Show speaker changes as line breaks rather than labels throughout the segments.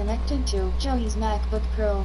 connected to Joey's MacBook Pro.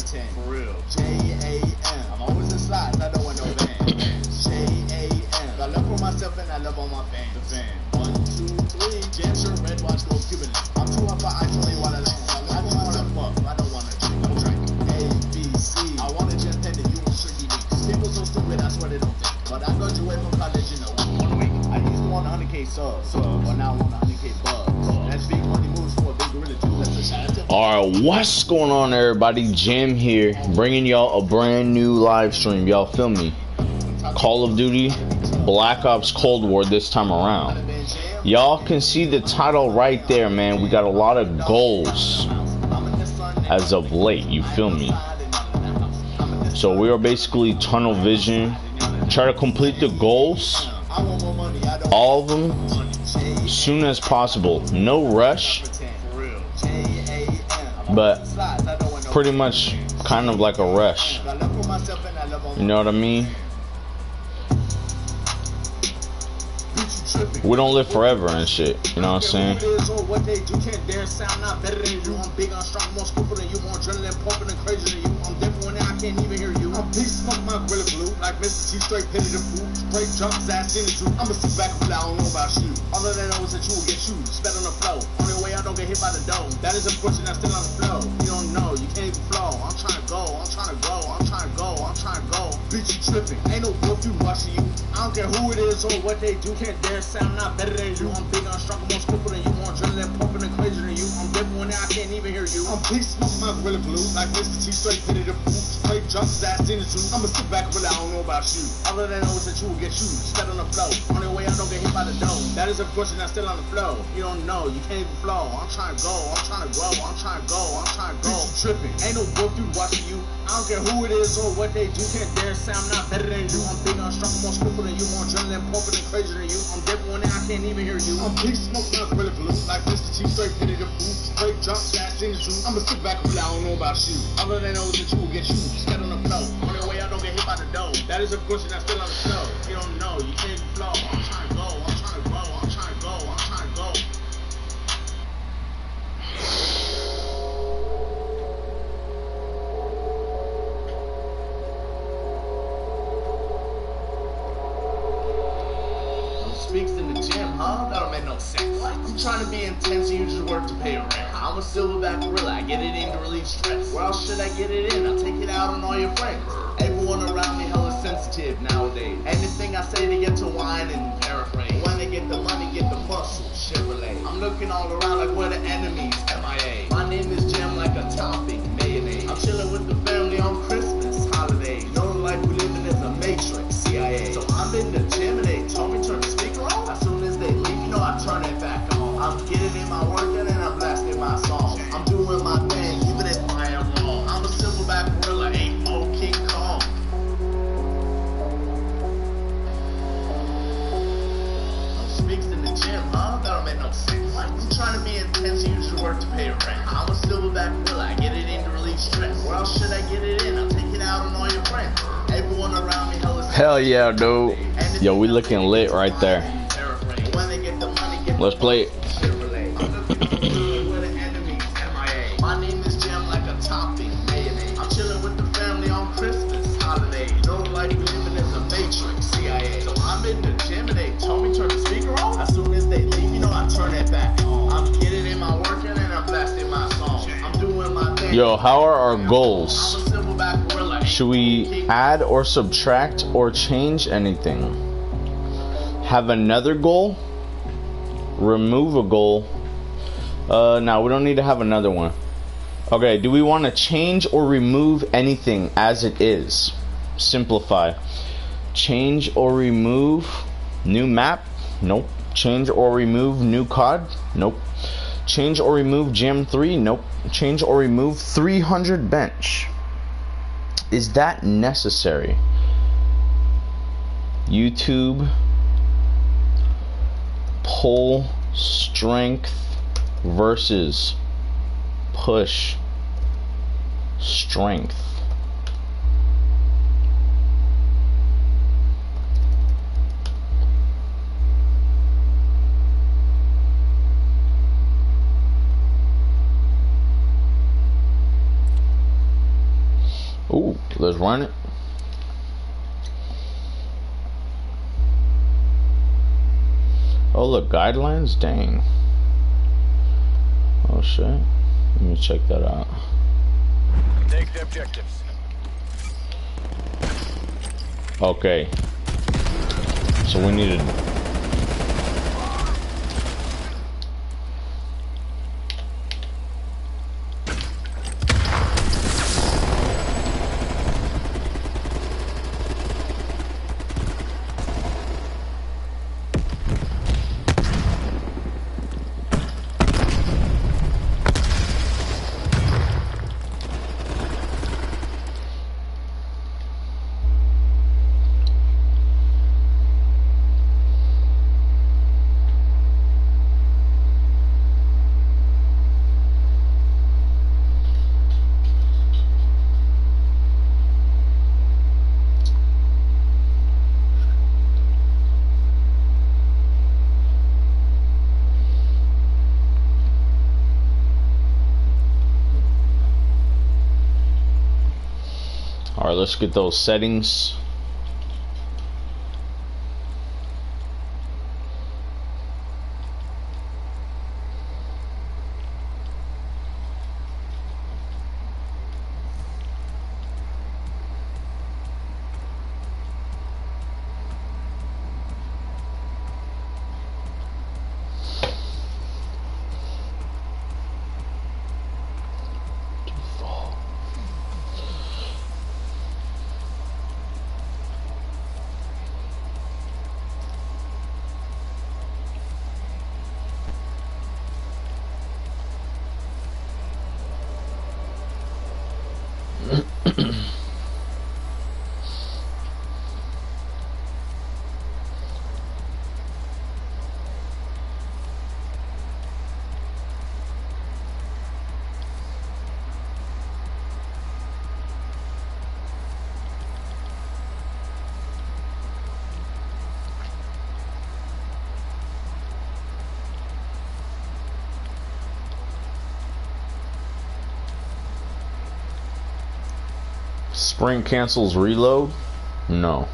For real. J-A-M. I'm always in slides, I don't want no van. J-A-M. I love for myself and I love all my fans. The fan. 1, 2, 3. Jam shirt, red watch, gold Cuban. I'm too hot for ice, only wanna land. I just wanna fuck, I don't wanna drink. I'm drink. A, B, C. I wanna jam pendant, you want tricky links. People so stupid, I swear they don't think. But I graduate from college, you know, 1 week. I used to want 100K subs, but now I want 100K bucks. That's big money moves for a big gorilla too. That's a shot.
Alright, what's going on, everybody? Jim here, bringing y'all a brand new live stream. Y'all feel me? Call of Duty Black Ops Cold War this time around. Y'all can see the title right there, man. We got a lot of goals as of late, you feel me? So we are basically tunnel vision. Try to complete the goals, all of them, as soon as possible. No rush, but pretty much kind of like a rush. You know what I mean? We don't live forever and shit. You know what I'm saying?
Can't even hear you. I'm big smoke my gorilla blue. Like Mr. T straight pitted the food. Straight jumps ass in the truth. I'ma sit back and I don't know about you. All that I know is that you will get shoes. Spit on the flow. Only way I don't get hit by the dough. That is a pushing that's still on the flow. You don't know, you can't even flow. I'm trying to go, I'm trying to go, I'm trying to go, I'm trying to go. Bitch, you tripping. Ain't no book you watching you. I don't care who it is or what they do. Can't dare sound not better than you. I'm big on strong, more stupid than you. More adrenaline pumping and crazier than you. I'm different when I can't even hear you. I'm big smoke my gorilla blue. Like Mr. T straight pitted the food. Straight jumps ass in the truth. I'ma sit back and I don't know about you. All that I know is that you will get shoes. Spit on the flow. Only way I don't get hit by the dough. That is a question that's still on the flow. You don't know, you can't even flow. I'm trying to go, I'm trying to grow, I'm trying to go, I'm trying to go. Bitch, you tripping. Ain't no book dude watching you. I don't care who it is or what they do. Can't dare sound not better than you. I'm big on strong, more stupid than you. More adrenaline pumping and crazier than you. I'm different when I can't even hear you. I'm big smoke, not gorilla blue. Like Mr. T straight pitted the food. Straight jump, ass in the truth. I'ma sit back and I don't know about you. All that I know is that you will get shoes. Spit on the flow. Only way I don't get hit by the dough. That is a question that's still on the flow. You don't know, you can't even flow. I'm trying to go, I'm trying to grow, I'm trying to go, I'm trying to go. Speaks in the gym, huh? That don't make no sense. What? I'm trying to be intense and you just work to pay rent. I'm a silverback gorilla, I get it in to relieve stress. Where else should I get it in? I take it out on all your friends. Everyone around me hella sensitive nowadays. Anything I say they get to whine and paraphrase. When they get the money, get the muscle, Chevrolet. I'm looking all around like where the enemies, MIA. My name is Jim like a topic, mayonnaise. I'm chilling with the family on Christmas holidays. You know the life we living is a matrix, CIA. So I'm in the gym and they told me turn the speaker on. As soon as they leave, you know I turn it back on. I'm getting in my workout and I'm blasting my song. I'm doing my thing, even if I am wrong. I'm a silverback gorilla, ain't no King Comm. Speaks in the gym, huh? That don't make no sense. I'm trying to be intense and use the work to pay rent. I'm a silverback gorilla, I get it in to relieve stress. Where else should I get it in? I'll take it out on all your friends. Everyone around me hella.
Hell yeah, dude. Yo, we looking lit right there. Let's play it.
My name is Jim like a topping, mayonnaise. I'm chilling with the family on Christmas holidays. You know like we living in the matrix, CIA. So I'm in the gym and they told me turn the speaker on. As soon as they leave, you know I turn it back on. I'm getting in my workout and I'm blasting my song. I'm doing my thing.
Yo, how are our goals? Should we add or subtract or change anything? Have another goal? Remove a goal? No, we don't need to have another one. Okay, do we want to change or remove anything as it is? Simplify. Change or remove new map? Nope. Change or remove new COD? Nope. Change or remove Jam 3? Nope. Change or remove 300 bench? Is that necessary? YouTube pull strength versus push strength. Ooh, let's run it. Oh, look, guidelines? Dang. Oh, shit. Let me check that out.
Take the objectives.
Okay. So we need to... Alright, let's get those settings. Sprint cancels reload? No.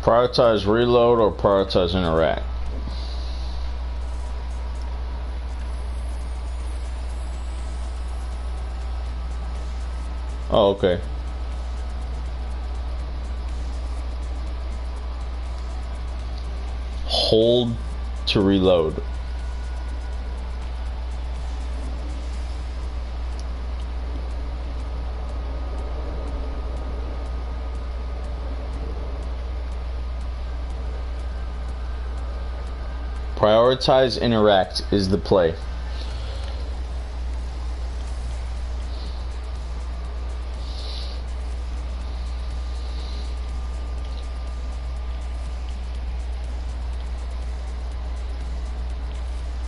Prioritize reload or prioritize interact? Oh, okay. Hold to reload. Prioritize interact is the play.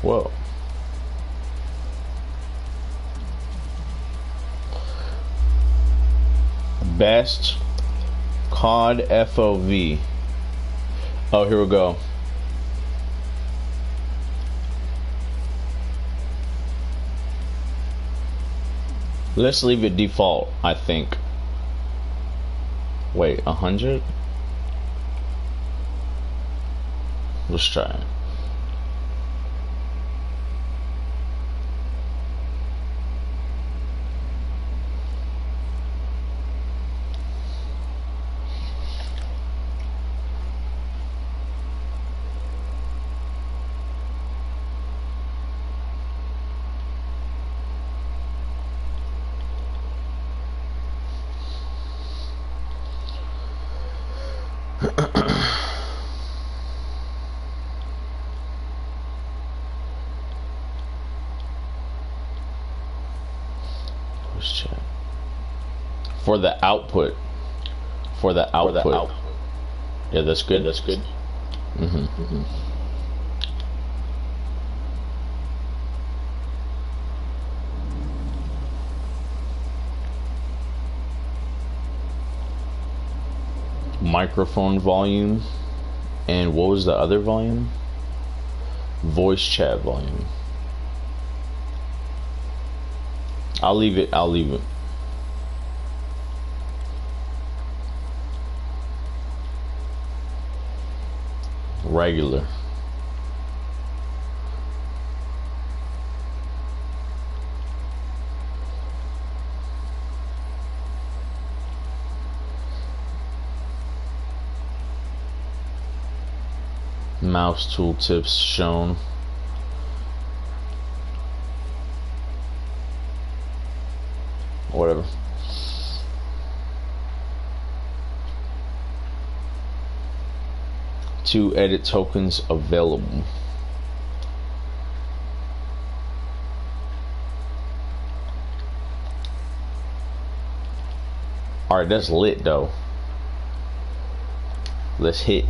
Whoa. Best COD FOV. Oh, here we go. Let's leave it default, I think. Wait, 100? Let's try it. Push chat. For the output. For the output. Yeah, that's good. That's good. Microphone volume. And what was the other volume? Voice chat volume. I'll leave it. I'll leave it. Regular. Mouse tooltips shown. Whatever. Two edit tokens available. Alright, that's lit though. Let's hit.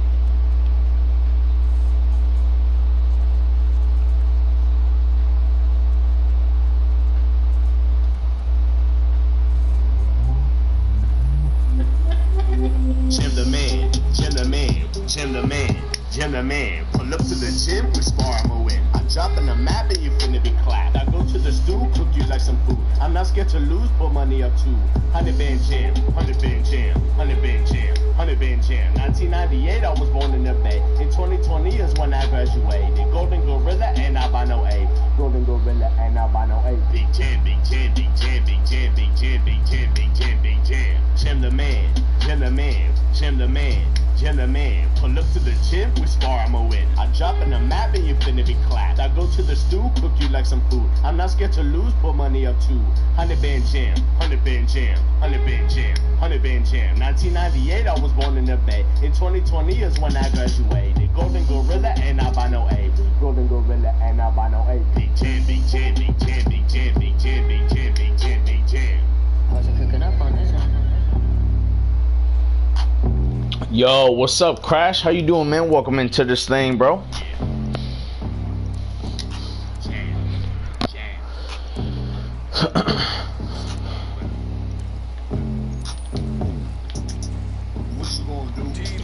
Jim the man, Jim the man, Jim the man, Jim the man. Pull up to the gym, we spar, I'ma win. I drop in the map and you finna be clapped. I go to the stew, cook you like some food. I'm not scared to lose, put money up too. 100 band jam, 100 band jam, 100 band jam, 100 band jam. 1998, I was born in the Bay. In 2020 is when I graduated. Golden Gorilla and albino A. Golden Gorilla and albino A. Big jam, big jam, big jam, big jam, big jam, big jam, big jam, big jam. Jim the man, Jim the man, Jim the man, Jim the man. Pull up to the gym, we spar, I'ma win. I drop in the map and you finna be clapped. I go to the stew, cook you like some food. I'm not scared to lose, put money up too. 100 band jam, 100 band jam, 100 band jam, 100 band jam. 1998, I was born in the Bay. In 2020 is when I graduated. Golden Gorilla and albino A. Golden Gorilla and albino A. Big jam, big jam, big jam, big jam, big jam, big jam, big jam, big jam.
How's it cooking up on this one?
Yo, what's up, Crash? How you doing, man? Welcome into this thing, bro.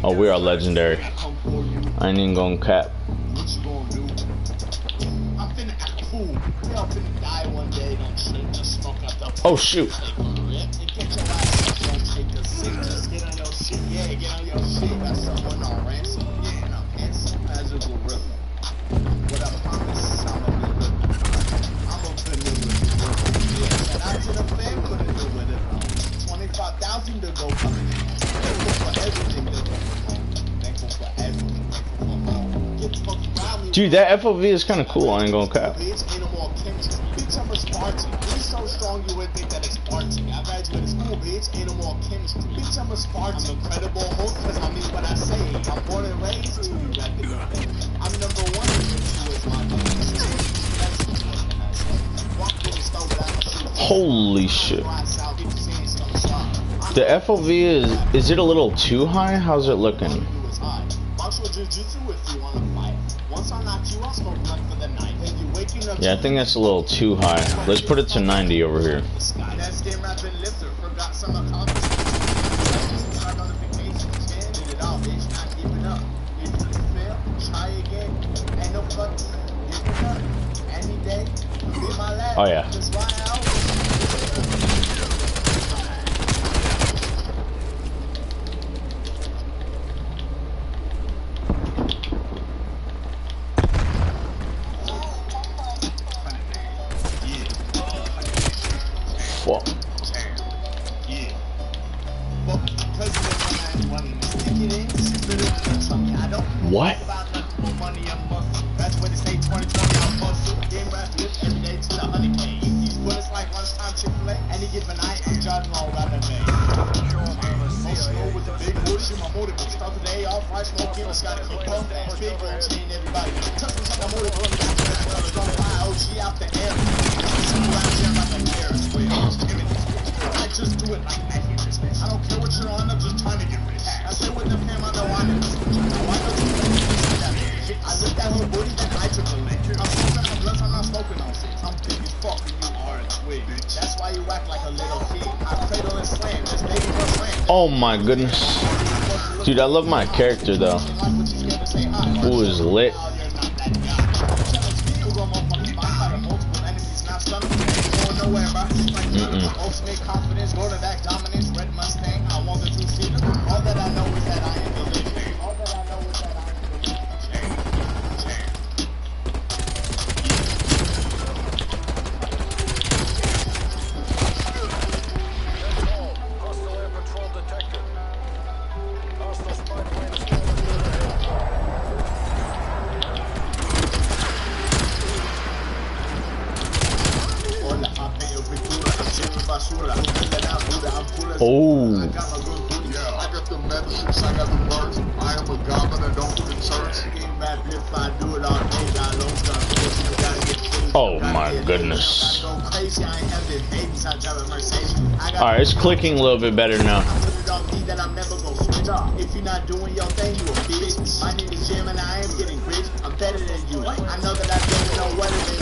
Oh, we are legendary. I ain't even gonna cap.
What you gonna do? I'm finna act cool. Y'all finna die one day. Don't trip, just smoke out the.
Oh shoot.
Get on your shit, yeah, get on your shit. Got someone on ransom, yeah, and I'm handsome as a gorilla. What I promise is I'ma be with it. I'ma finish with it. Yeah, shout out to the fan, couldn't do with it. 25,000 to go coming in. Thankful for everything that goes home. Thankful for everything. Thankful for home. Get the fuck around me.
Dude, that FOV is kind of cool. I ain't gonna cap.
Bitch, ain't no more chemistry. Bitch, I'm a Spartan. Bitch, so strong you would think that it's Spartan. I graduated school, bitch, ain't no more chemistry. Bitch, I'm a Spartan. I'm incredible host, cause I mean what I say. I'm born and raised to be regular. I'm number one, bitch, is my name.
Holy shit. The FOV is it a little too high? How's it looking? Yeah, I think that's a little too high. Let's put it to 90 over here. Oh yeah. Fuck. What?
shoot my motive. Start the day off, right, smoking, let's got a cook up. Big gon' chain everybody. Touch me, my motive. Don't fly OG out the air. Some around here like a Ferris wheel. I just do it like that. I don't care what you're on, I'm just trying to get rich. I say with them fam, I know I know. I looked at her booty, then I took a lick. I'm smoking on blunts, I'm not smoking on six. I'm big as fuck and you are a twig. That's why you act like a little kid. I cradle and slam, just baby or slam.
Oh my goodness. Dude, I love my character though. Who is lit.
Ultimate confidence, quarterback dominance, red Mustang. I want the two-seater. All that I know is that I am the legend. All that I know is that I am the legend.
Hostile air patrol detected. Hostile spy plane is
Oh.
I got my good booty. I got the medicines, I got the words. I am a goblin, I don't do the church. I do it all day.
Oh my goodness. Alright, it's clicking a little bit better now.
If you're not doing your thing, you a bitch. My name is Jim and I am getting rich. I'm better than you. I know that I don't know what it is.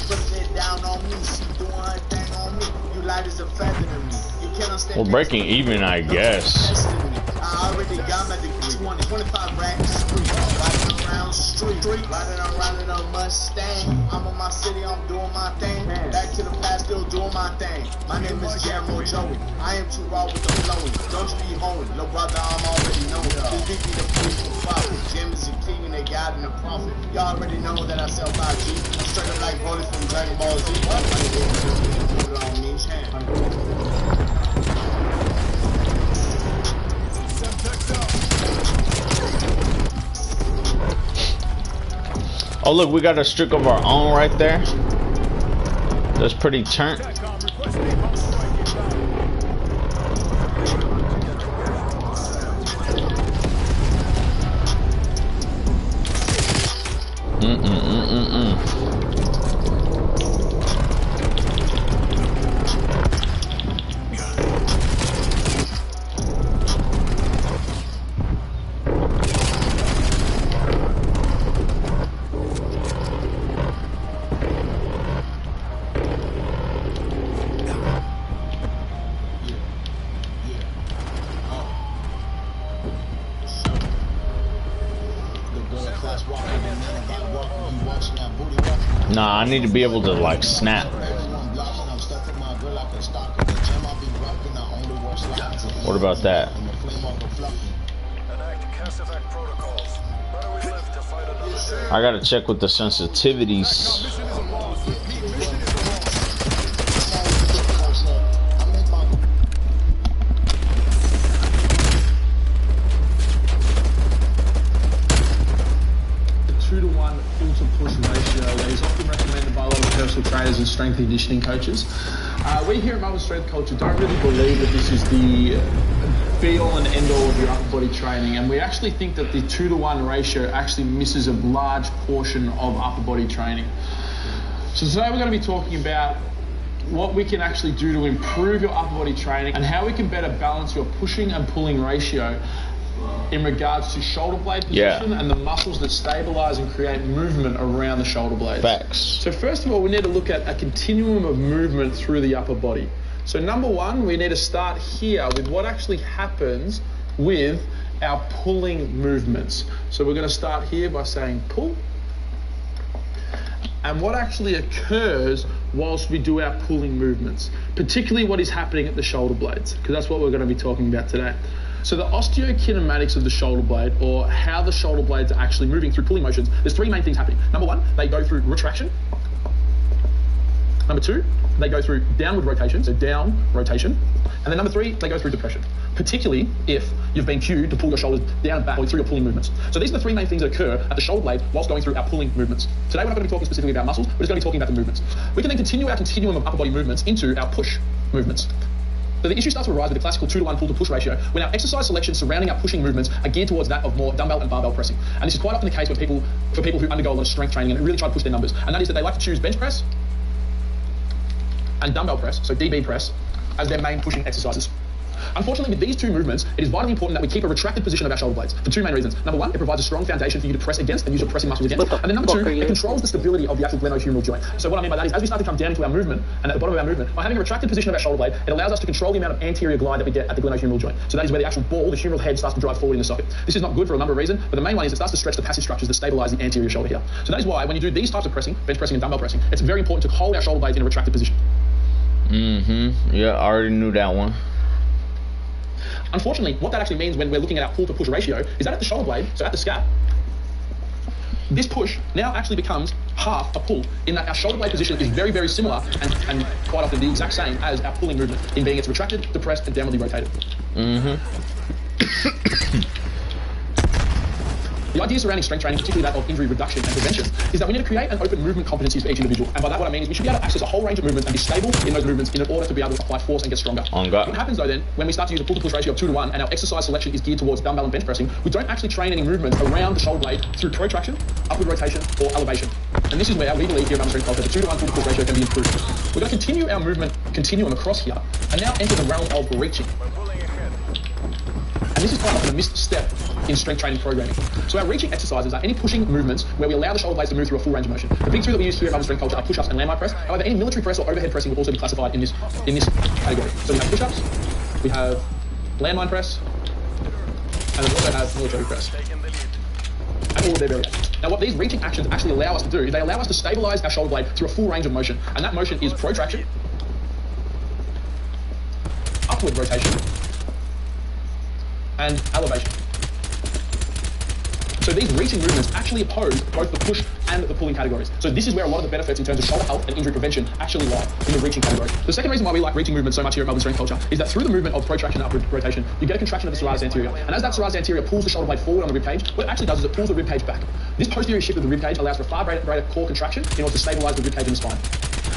Put it down on me. She doing her thing on me. You light as a feather to me. You cannot stand.
Well, breaking even, I guess.
I already got my degree. 25 racks street. Riding around street. Riding on Mustang. I'm in my city, I'm doing my thing. Back to the past, still doing my thing. My name is Jeremy Joey. I am too raw with the flowing. Don't you be hoeing. Little brother, I'm already known. This beat me the police for profit. Jim is the king and they God and the prophet. Y'all already know that I sell 5G. I'm straight up like Broly from Dragon Ball Z. Put it on me, champ.
Oh look, we got a streak of our own right there. That's pretty turnt. Nah, I need to be able to like snap. What about that? I gotta check with the sensitivities.
Trainers and strength and conditioning coaches. We here at Melbourne Strength Culture don't really believe that this is the be-all and end-all of your upper body training, and we actually think that the 2-to-1 ratio actually misses a large portion of upper body training. So today we're going to be talking about what we can actually do to improve your upper body training and how we can better balance your pushing and pulling ratio in regards to shoulder blade position and the muscles that stabilize and create movement around the shoulder blades.
Facts.
So first of all, we need to look at a continuum of movement through the upper body. So number one, we need to start here with what actually happens with our pulling movements. So we're going to start here by saying pull. And what actually occurs whilst we do our pulling movements, particularly what is happening at the shoulder blades, because that's what we're going to be talking about today. So the osteokinematics of the shoulder blade, or how the shoulder blades are actually moving through pulling motions, there's three main things happening. Number one, they go through retraction. Number two, they go through downward rotation, so down rotation. And then number three, they go through depression, particularly if you've been cued to pull your shoulders down and back through your pulling movements. So these are the three main things that occur at the shoulder blade whilst going through our pulling movements. Today we're not going to be talking specifically about muscles, we're just going to be talking about the movements. We can then continue our continuum of upper body movements into our push movements.
So the issue starts to arise with the classical 2-to-1 pull-to-push ratio when our exercise selections surrounding our pushing movements are geared towards that of more dumbbell and barbell pressing. And this is quite often the case for people who undergo a lot of strength training and really try to push their numbers. And that is that they like to choose bench press and dumbbell press, so DB press, as their main pushing exercises. Unfortunately, with these two movements, it is vitally important that we keep a retracted position of our shoulder blades for two main reasons. Number one, it provides a strong foundation for you to press against and use your pressing muscles against. And then number two, it controls the stability of the actual glenohumeral joint. So what I mean by that is, as we start to come down into our movement, and at the bottom of our movement, by having a retracted position of our shoulder blade, it allows us to control the amount of anterior glide that we get at the glenohumeral joint. So that is where the actual ball, the humeral head, starts to drive forward in the socket. This is not good for a number of reasons, but the main one is it starts to stretch the passive structures that stabilize the anterior shoulder here. So that is why when you do these types of pressing, bench pressing and dumbbell pressing, it's very important to hold our shoulder blades in a retracted position.
Yeah, I already knew that one.
Unfortunately, what that actually means when we're looking at our pull-to-push ratio is that at the shoulder blade, so at the scap, this push now actually becomes half a pull, in that our shoulder blade position is very, very similar and quite often the exact same as our pulling movement, in being it's retracted, depressed, and downwardly rotated. The idea surrounding strength training, particularly that of injury reduction and prevention, is that we need to create an open movement competencies for each individual. And by that what I mean is we should be able to access a whole range of movements and be stable in those movements in order to be able to apply force and get stronger. What happens though then, when we start to use a pull-to-push ratio of 2-to-1 and our exercise selection is geared towards dumbbell and bench pressing, we don't actually train any movements around the shoulder blade through protraction, upward rotation, or elevation. And this is where we believe here at Strength Culture, the 2-to-1 pull-to-push ratio can be improved. We're going to continue our movement continuum across here and now enter the realm of reaching. And this is quite often a missed step in strength training programming. So our reaching exercises are any pushing movements where we allow the shoulder blades to move through a full range of motion. The big two that we use here at Strength Culture are push-ups and landmine press. However, any military press or overhead pressing will also be classified in this category. So we have push-ups, we have landmine press, and we also have military press. And all of their variations. Now what these reaching actions actually allow us to do is they allow us to stabilize our shoulder blade through a full range of motion. And that motion is protraction, upward rotation, and elevation. So these reaching movements actually oppose both the push and the pulling categories. So this is where a lot of the benefits in terms of shoulder health and injury prevention actually lie, in the reaching category. The second reason why we like reaching movements so much here at Melbourne Strength Culture is that through the movement of protraction and upward rotation, you get a contraction of the serratus anterior. And as that serratus anterior pulls the shoulder blade forward on the rib cage, what it actually does is it pulls the rib cage back. This posterior shift of the rib cage allows for far greater core contraction in order to stabilize the rib cage in the spine.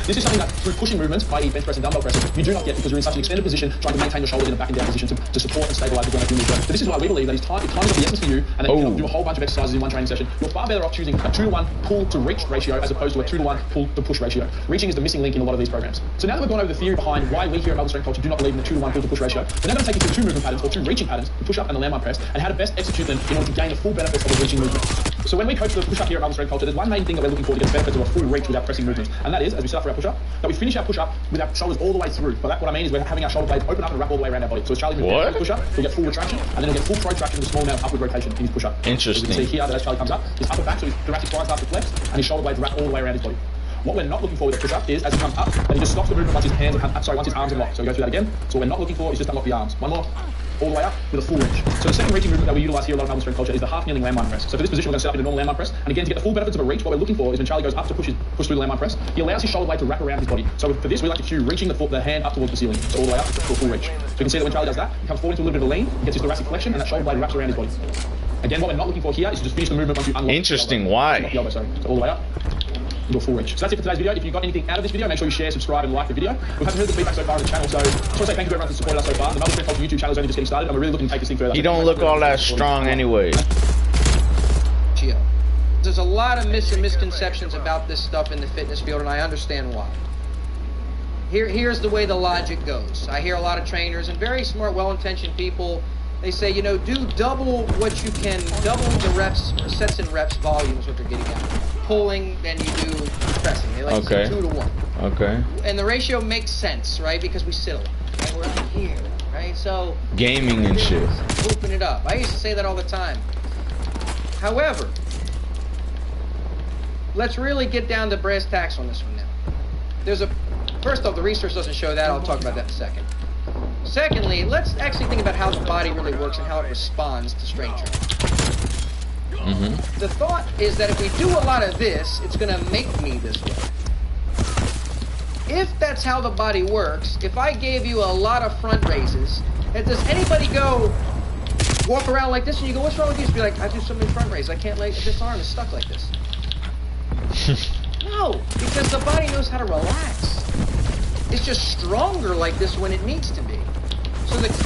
This is something that through pushing movements, i.e. bench press and dumbbell pressing, you do not get because you're in such an extended position trying to maintain your shoulders in a back and down position to support and stabilize the glenohumeral joint. So this is why we believe that if time is of the essence for you and that you can do a whole bunch of exercises in one training session, you're far better off choosing a 2-to-1 pull to reach ratio as opposed to a 2-to-1 pull to push ratio. Reaching is the missing link in a lot of these programs. So now that we've gone over the theory behind why we here at Melbourne Strength Culture do not believe in the 2-to-1 pull to push ratio, we're now going to take you through two movement patterns or two reaching patterns, the push up and the landmine press, and how to best execute them in order to gain the full benefits of a reaching movement. So when we coach the push up here at Melbourne Strength Culture, there's one main thing that we're looking for to get the benefits of a full reach with our pressing movements. And that is, as we set up for our push up, that we finish our push up with our shoulders all the way through. By that what I mean is we're having our shoulder blades open up and wrap all the way around our body. So as Charlie moves push up, he'll get full retraction, and then he'll get full protraction with a small amount of upward rotation in his push up.
Interesting.
So you can see here that as Charlie comes up, his upper back, so his thoracic spine starts to flex, and his shoulder blades wrap all the way around his body. What we're not looking for with a push up is as he comes up, and he just stops the movement once his hands are once his arms are locked. So we go through that again. So what we're not looking for is just unlock the arms. One more. All the way up with a full reach. So the second reaching movement that we utilize here a lot of Melbourne Strength Culture is the half kneeling landmine press. So for this position, we're going to set up in a normal landmine press. And again, to get the full benefits of a reach, what we're looking for is when Charlie goes up to push through the landmine press, he allows his shoulder blade to wrap around his body. So for this, we like to cue reaching the hand up towards the ceiling. So all the way up to a full reach. So you can see that when Charlie does that, he comes forward into a little bit of a lean, he gets his thoracic flexion, and that shoulder blade wraps around his body. Again, what we're not looking for here is to just finish the movement once you unlock
Interesting. Why?
the elbow. So all the way up. Into a full reach. So that's it for today's video. If you got anything out of this video, make sure you share, subscribe, and like the video. We've had some really good feedback so far on the channel, so I just want to say thank you to everyone who's supported us so far. The Melbourne Strength Culture YouTube channel is only just getting started, and we're really looking to take this thing further.
He don't look all that strong anyway.
There's a lot of myths and misconceptions about this stuff in the fitness field, and I understand why. Here's the way the logic goes. I hear a lot of trainers and very smart, well-intentioned people. They say, you know, do double what you can, double the reps, or sets and reps, volume is what they're getting at. Pulling, then you do pressing. They like to say 2-to-1.
Okay.
And the ratio makes sense, right? Because we sit a lot, right? We're up here, right? So
gaming and shit.
Open it up. I used to say that all the time. However, let's really get down to brass tacks on this one now. First off, the research doesn't show that. I'll talk about that in a second. Secondly, let's actually think about how the body really works and how it responds to strength training. The thought is that if we do a lot of this, it's going to make me this way. If that's how the body works, if I gave you a lot of front raises, and does anybody walk around like this and you go, what's wrong with you? You'd be like, I do so many front raises, I can't this arm is stuck like this. No, because the body knows how to relax. It's just stronger like this when it needs to be.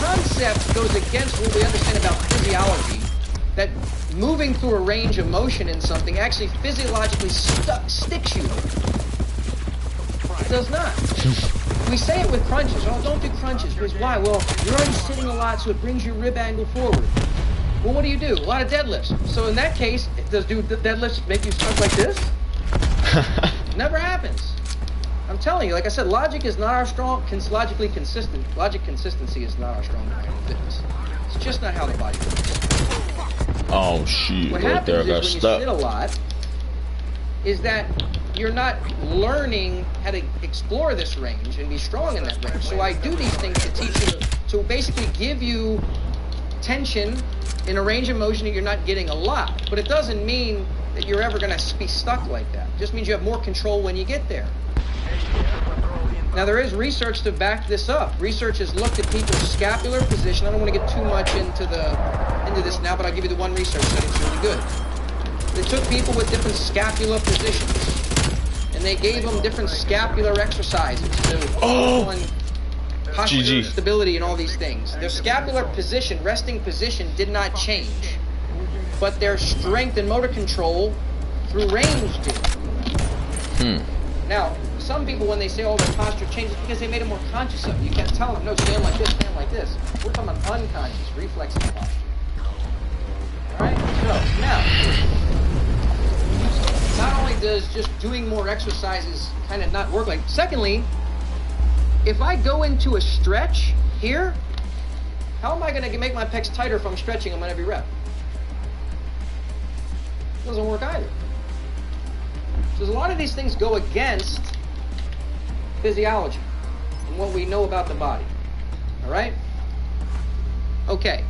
concept goes against what we understand about physiology, that moving through a range of motion in something actually physiologically sticks you. It does not. We say it with crunches. Oh, don't do crunches. Because why? Well, you're already sitting a lot, so it brings your rib angle forward. Well, what do? A lot of deadlifts. So in that case, does deadlifts make you stuck like this? Never happens. I'm telling you, like I said, logic is not our strong, logically consistent. Logic consistency is not our strong point in fitness. It's just not how the body works.
Oh shit!
What
Right there, I
happens
got
is when you
stuck.
sit a lot, is that you're not learning how to explore this range and be strong in that range. So I do these things to teach you, to basically give you tension in a range of motion that you're not getting a lot. But it doesn't mean that you're ever going to be stuck like that. It just means you have more control when you get there. Now there is research to back this up. Research has looked at people's scapular position. I don't want to get too much into this now, but I'll give you the one research study that's really good. They took people with different scapular positions, and they gave them different scapular exercises to work on posture, stability, and all these things. Their scapular position, resting position, did not change, but their strength and motor control through range did. Now, some people, when they say, oh, their posture changes, because they made it more conscious of it. You can't tell them, no, stand like this, stand like this. We're talking about unconscious, reflexive posture. All right? So, now, not only does just doing more exercises kind of not work like, secondly, if I go into a stretch here, how am I going to make my pecs tighter if I'm stretching them on every rep? It doesn't work either. So a lot of these things go against physiology and what we know about the body. All right? Okay.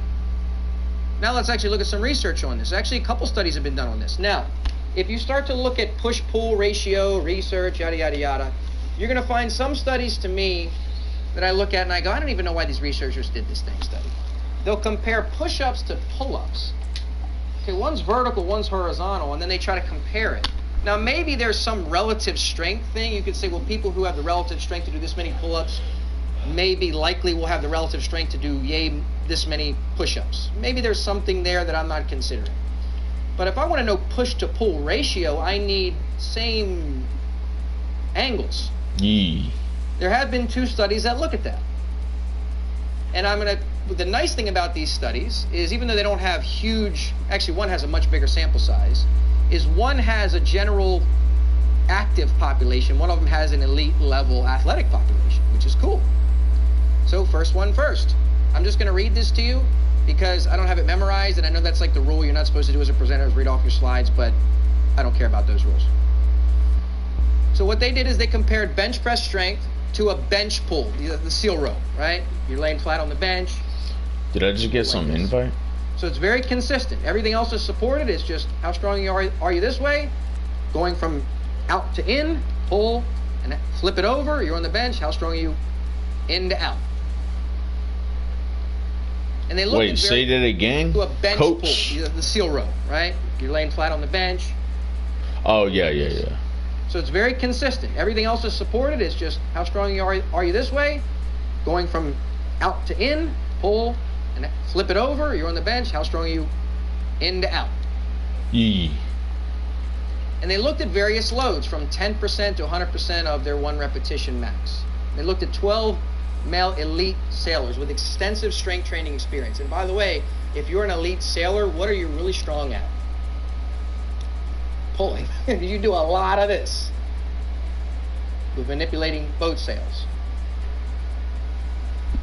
Now let's actually look at some research on this. Actually, a couple studies have been done on this. Now, if you start to look at push-pull ratio, research, yada, yada, yada, you're going to find some studies to me that I look at and I go, I don't even know why these researchers did this thing study. They'll compare push-ups to pull-ups. Okay, one's vertical, one's horizontal, and then they try to compare it. Now, maybe there's some relative strength thing. You could say, well, people who have the relative strength to do this many pull-ups maybe likely will have the relative strength to do this many push-ups. Maybe there's something there that I'm not considering. But if I want to know push-to-pull ratio, I need same angles.
Yee.
There have been 2 studies that look at that. And the nice thing about these studies is, even though they don't have huge, actually one has a much bigger sample size, is one has a general active population, one of them has an elite level athletic population, which is cool. So first one first. I'm just going to read this to you because I don't have it memorized, and I know that's like the rule you're not supposed to do as a presenter is read off your slides, but I don't care about those rules. So what they did is they compared bench press strength to a bench pull, the seal row, right? You're laying flat on the bench.
Did I just get some invite?
So it's very consistent. Everything else is supported. It's just how strong are you this way? Going from out to in, pull, and flip it over. You're on the bench. How strong are you in to out? And they look.
Wait, say that again.
To a bench
Coach.
pull, the seal row, right? You're laying flat on the bench.
Oh yeah.
So it's very consistent. Everything else is supported. It's just how strong are you this way? Going from out to in, pull, and flip it over. You're on the bench. How strong are you in to out?
Yee.
And they looked at various loads from 10% to 100% of their 1 repetition max. They looked at 12 male elite sailors with extensive strength training experience. And by the way, if you're an elite sailor, what are you really strong at? Pulling. You do a lot of this with manipulating boat sails.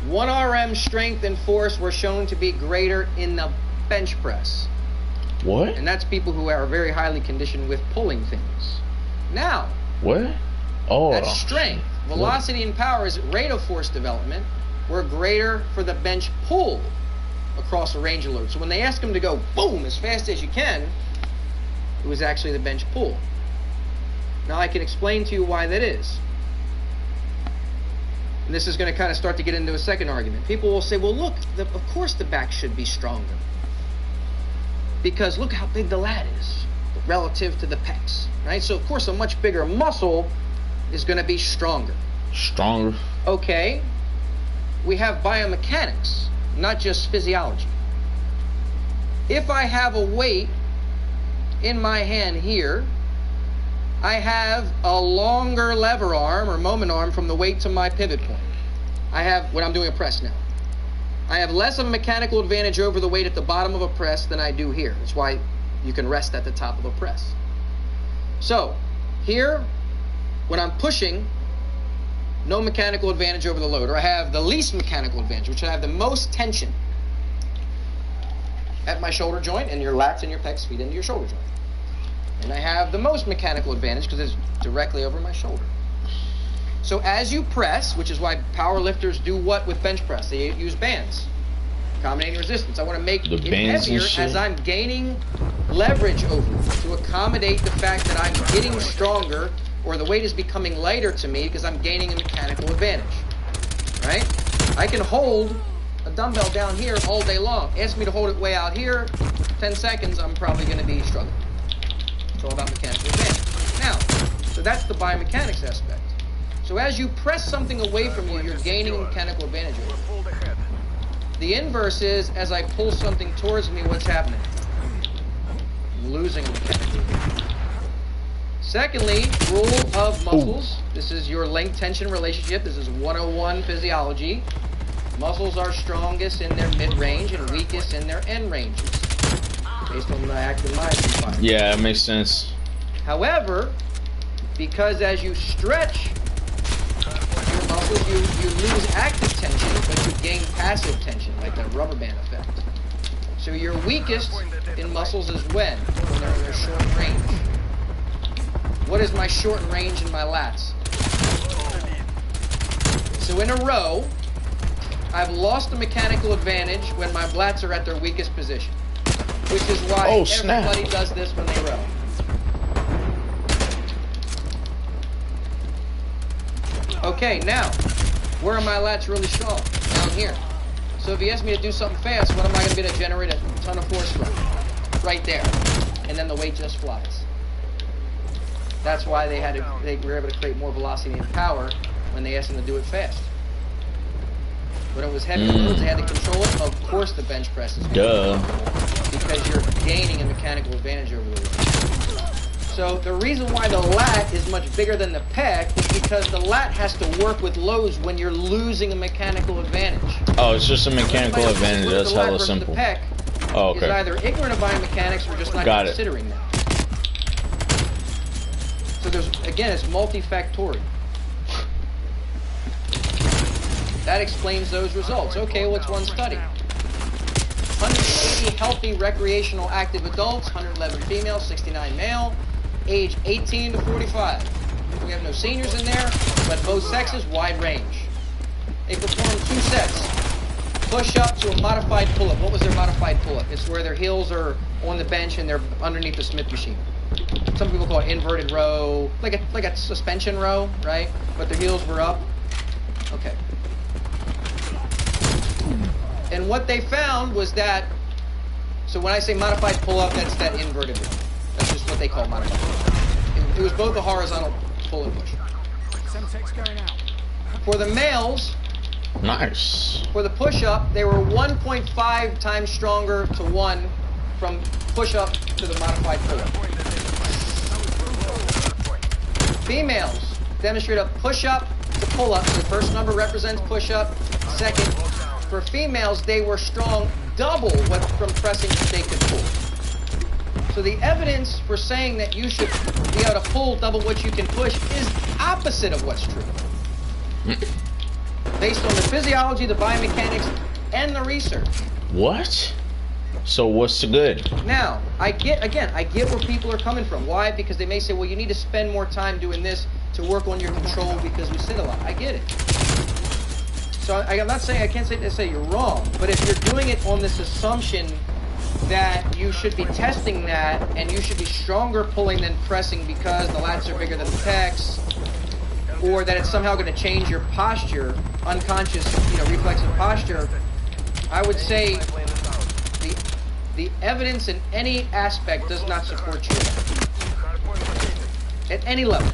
1 RM strength and force were shown to be greater in the bench press.
What?
And that's people who are very highly conditioned with pulling things. Now,
What? Oh.
that's strength. Velocity and power is rate of force development were greater for the bench pull across a range of load. So when they ask them to go boom as fast as you can, it was actually the bench pull. Now I can explain to you why that is. And this is going to kind of start to get into a second argument. People will say, well, look, of course the back should be stronger. Because look how big the lat is relative to the pecs, right? So, of course, a much bigger muscle is going to be stronger.
Stronger.
Okay, we have biomechanics. not just physiology. If I have a weight in my hand here, I have a longer lever arm or moment arm from the weight to my pivot point. I have, when I'm doing a press now, I have less of a mechanical advantage over the weight at the bottom of a press than I do here. That's why you can rest at the top of a press. So here, when I'm pushing, no mechanical advantage over the loader. I have the least mechanical advantage, which I have the most tension at my shoulder joint, and your lats and your pecs feed into your shoulder joint. And I have the most mechanical advantage because it's directly over my shoulder. So as you press, which is why power lifters do what with bench press? They use bands, accommodating resistance. I want to make
The
it
bands and
heavier
shit.
as I'm gaining leverage over it to accommodate the fact that I'm getting stronger, or the weight is becoming lighter to me because I'm gaining a mechanical advantage, right? I can hold a dumbbell down here all day long. Ask me to hold it way out here, 10 seconds, I'm probably going to be struggling. It's all about mechanical advantage. Now, so that's the biomechanics aspect. So as you press something away from you, you're gaining mechanical advantage over it.
Pulled ahead.
The inverse is, as I pull something towards me, what's happening? I'm losing mechanical advantage. Secondly, rule of muscles. This is your length-tension relationship. This is 101 physiology. Muscles are strongest in their mid-range and weakest in their end ranges, based on the active myosin fiber.
Yeah, it makes sense.
However, because as you stretch your muscles, you lose active tension, but you gain passive tension, like that rubber band effect. So your weakest in muscles is when they're in their short range. What is my short range in my lats? So in a row, I've lost the mechanical advantage when my lats are at their weakest position, which is why everybody does this when they row. Okay, now, where are my lats really strong? Down here. So if you ask me to do something fast, what am I going to be able to generate a ton of force from? Right there. And then the weight just flies. That's why they were able to create more velocity and power when they asked them to do it fast. When it was heavy loads, they had to control it. Of course the bench press is
Duh.
because you're gaining a mechanical advantage over the weight. So the reason why the lat is much bigger than the pec is because the lat has to work with loads when you're losing a mechanical advantage.
Oh, it's just a mechanical advantage. That's hella simple.
The pec
Oh,
is
okay.
either ignorant of biomechanics or just not
Got it.
considering that. So there's, again, it's multifactorial. That explains those results. Okay, what's one study? 180 healthy recreational active adults, 111 female, 69 male, age 18 to 45. We have no seniors in there, but both sexes, wide range. They performed 2 sets. Push up to a modified pull-up. What was their modified pull-up? It's where their heels are on the bench and they're underneath the Smith machine. Some people call it inverted row, like a suspension row, right? But their heels were up. Okay. And what they found was that, so when I say modified pull-up, that's that inverted row. That's just what they call modified pull-up. It was both a horizontal pull and push. For the males,
Nice.
for the push-up, they were 1.5 times stronger to 1 from push-up to the modified pull-up. Females demonstrate a push-up to pull-up. So the first number represents push-up. Second, for females, they were strong double what from pressing that they could pull. So the evidence for saying that you should be able to pull double what you can push is opposite of what's true. Based on the physiology, the biomechanics, and the research.
What? So what's the good?
Now, I get where people are coming from. Why? Because they may say, well, you need to spend more time doing this to work on your control because we sit a lot. I get it. So I'm not saying, I can't say you're wrong, but if you're doing it on this assumption that you should be testing that and you should be stronger pulling than pressing because the lats are bigger than the pecs, or that it's somehow going to change your posture, unconscious, reflexive posture, I would say the evidence in any aspect does not support you at any level.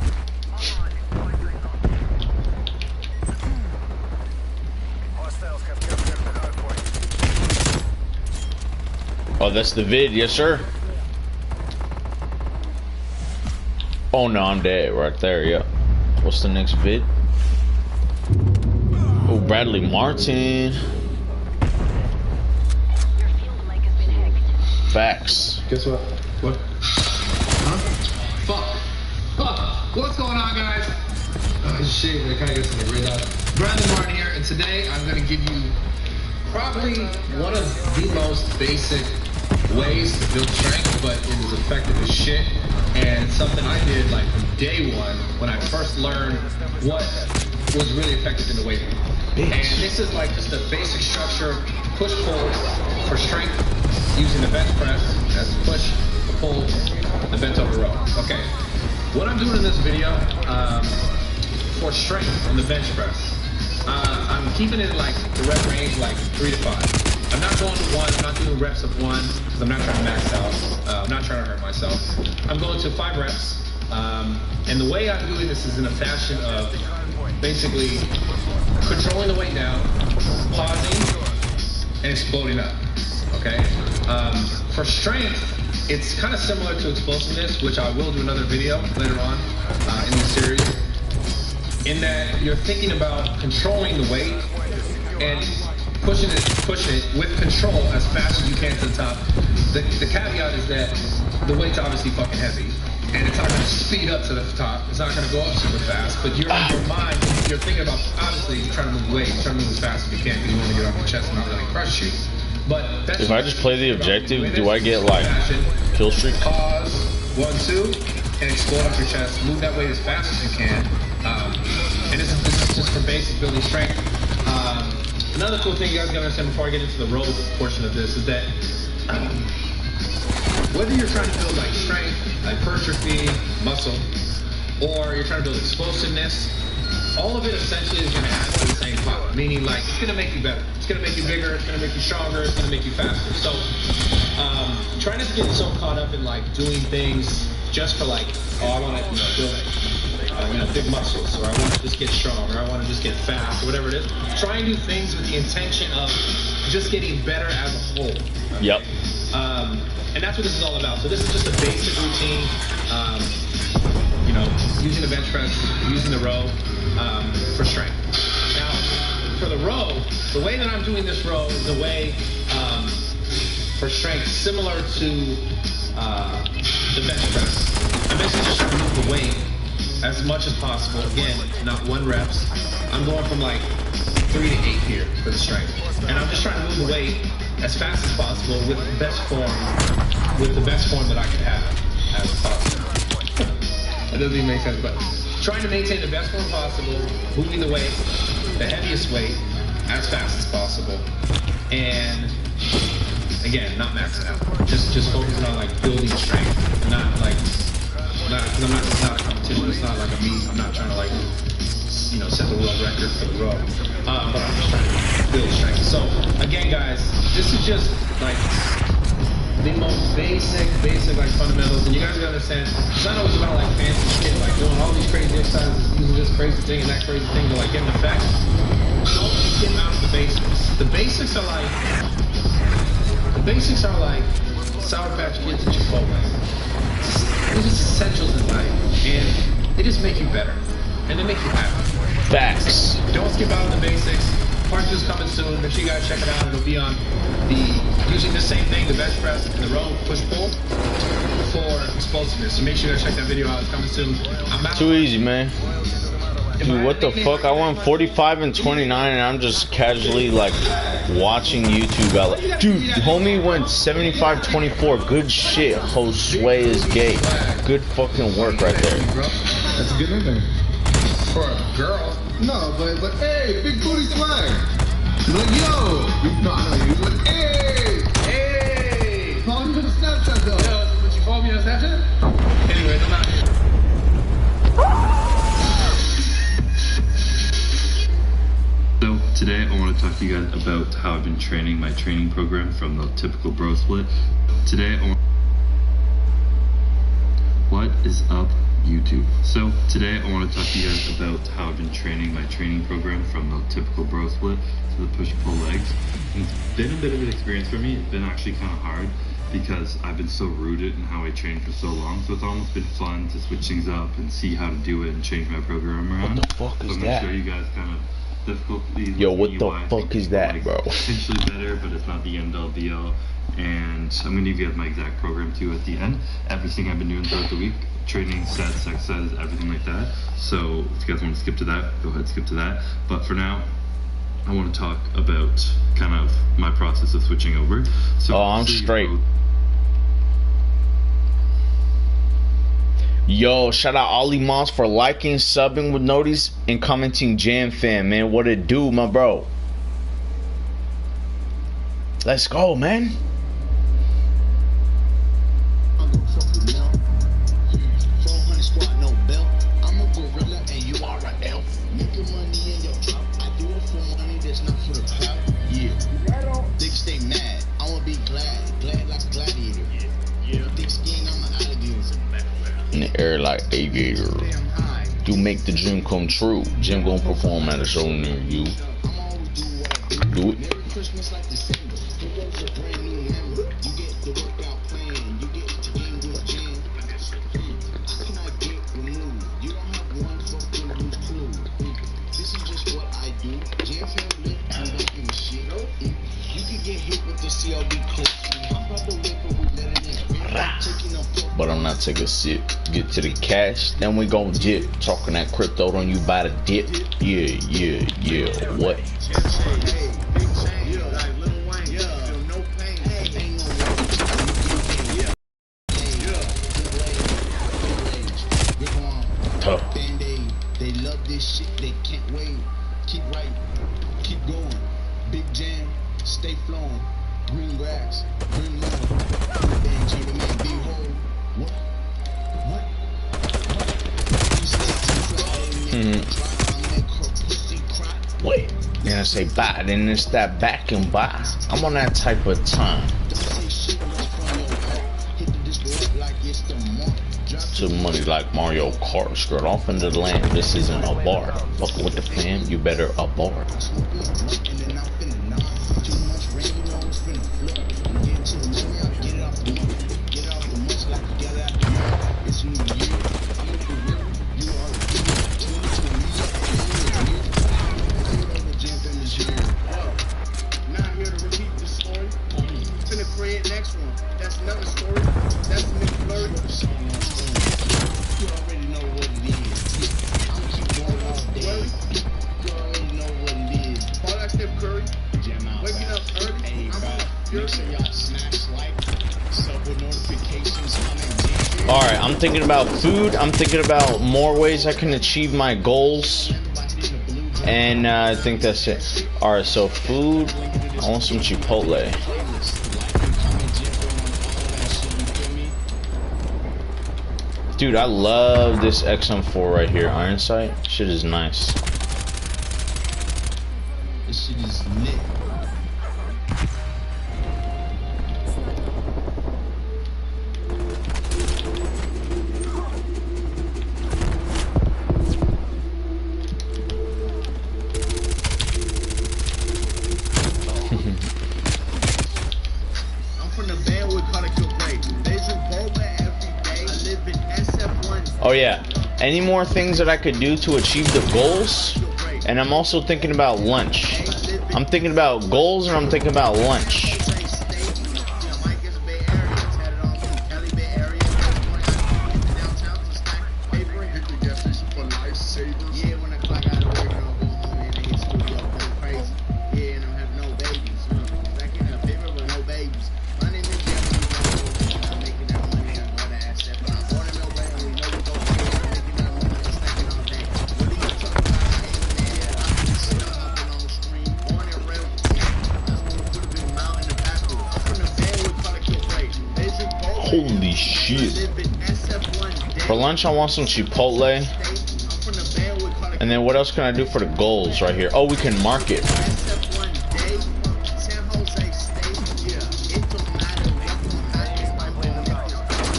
Oh, that's the vid, yes sir. Oh no, I'm dead right there, yeah. What's the next vid? Oh, Bradley Martin. Facts.
Guess what? What? Huh? Fuck. What's going on, guys? Oh shit, I kinda get to the radar. Bradley Martin here, and today I'm gonna give you probably one of the most basic ways to build strength, but it is effective as shit. And it's something I did like from day one when I first learned what was really effective in the weight room. And this is like just a basic structure, push-pull for strength using the bench press as a push, a pull, the bent over row. Okay, what I'm doing in this video for strength on the bench press, I'm keeping it like the rep range like 3 to 5. I'm not going to 1, I'm not doing reps of 1 because I'm not trying to max out. I'm not trying to hurt myself. I'm going to 5 reps. And the way I'm doing this is in a fashion of basically controlling the weight down, pausing, and exploding up. Okay? For strength, it's kind of similar to explosiveness, which I will do another video later on in the series, in that you're thinking about controlling the weight and pushing it with control as fast as you can to the top. The caveat is that the weight's obviously fucking heavy, and it's not going to speed up to the top. It's not going to go up super fast, but you're in your mind, you're thinking about, obviously, you're trying to move weight, you're trying to move as fast as you can because you want to get off your chest and not really crush you. But that's
if I just play the objective, do I get like kill streak?
Pause, 1, 2, and explode off your chest. Move that weight as fast as you can. And this is just for basic building strength. Another cool thing you guys gotta understand before I get into the row portion of this is that whether you're trying to build like strength, hypertrophy, muscle, or you're trying to build explosiveness, all of it essentially is gonna add to the same pot. Meaning like it's gonna make you better. It's gonna make you bigger, it's gonna make you stronger, it's gonna make you faster. So try not to get so caught up in like doing things just for like, oh, I wanna build big muscles, or I want to just get strong, or I want to just get fast, or whatever it is. Try and do things with the intention of just getting better as a whole. Okay?
Yep.
And that's what this is all about. So this is just a basic routine, using the bench press, using the row for strength. Now, for the row, the way that I'm doing this row is the way for strength similar to the bench press. I'm basically just trying to move the weight as much as possible. Again, not 1 reps. I'm going from like 3 to 8 here for the strength. And I'm just trying to move the weight as fast as possible with the best form that I can have as possible. That doesn't even make sense, but trying to maintain the best form possible, moving the weight, the heaviest weight, as fast as possible. And again, not maxing out. Just focusing on like building strength, not like because it's not a competition, it's not like a meet. I'm not trying to like, set the world record for the row. But I'm just trying to build strength. So again, guys, this is just like the most basic like fundamentals, and you guys gotta understand, it's not always about like fancy shit, like doing all these crazy exercises, using this crazy thing and that crazy thing to like get an effect. Don't get out of the basics. The basics are like Sour Patch Kids and Chipotle. They're just essentials in life, and they just make you better, and they make you happy.
Facts.
Don't skip out on the basics. Part 2 is coming soon. Make sure you guys check it out. It'll be on using the same thing, the bench press, and the row push-pull for explosiveness. So make sure you guys check that video out. It's coming soon.
Too easy, man. Dude, what the fuck? I went 45 and 29, and I'm just casually like watching YouTube. Dude, homie went 75-24. Good shit. Josue is gay. Good fucking work right there.
That's a good number. For a girl? No, but hey, big booty swag. She's like, yo. He's like, hey. Follow me on Snapchat though. Yo, would you follow me on Snapchat? Anyways, I'm out here.
So today I want to talk to you guys about how I've been training my training program from the typical bro split. What is up, YouTube? So today I want to talk to you guys about how I've been training my training program from the typical bro split to the push-pull legs. And it's been a bit of an experience for me. It's been actually kind of hard. because I've been so rooted in how I train for so long. So it's almost been fun to switch things up and see how to do it and change my program around.
What the fuck is
so I'm
that?
gonna show you guys kind of difficulties.
Yo, what the
why I
fuck
think
is
people
that,
like
bro?
Potentially better, but it's not the end all be all. And I'm gonna give you guys my exact program too at the end. Everything I've been doing throughout the week, training, sets, exercises, everything like that. So if you guys want to skip to that, go ahead, skip to that. But for now, I want to talk about kind of my process of switching over. So
Oh, I'm straight. Yo, shout out Ali Moss for liking, subbing with notice, and commenting Jam Fam, man. What it do, my bro? Let's go, man. In the air like aviator. You make the dream come true. Jim gonna perform at a show near you. Do it. But I'm not taking a sip. Get to the cash, then we gon' dip. Talking that crypto, don't you buy the dip? Yeah, yeah, yeah. What? Tough.
They love this shit, they can't wait. Keep writing, keep going. Big jam, stay flowing. Green grass, green lawn. Bang, chamber man, big hole. What?
Wait, then I say bye, then it's that back and buy. I'm on that type of time. To money like Mario Kart, skirt off into the land. This isn't a bar. Fucking with the fam, you better abort. Alright, I'm thinking about food. I'm thinking about more ways I can achieve my goals. And I think that's it. Alright, so food. I want some Chipotle. Dude, I love this XM4 right here. Iron sight. Shit is nice.
This shit is lit.
Oh yeah, any more things that I could do to achieve the goals? And I'm also thinking about lunch. I'm thinking about goals and I'm thinking about lunch. Holy shit. For lunch, I want some Chipotle. And then what else can I do for the goals right here? Oh, we can market.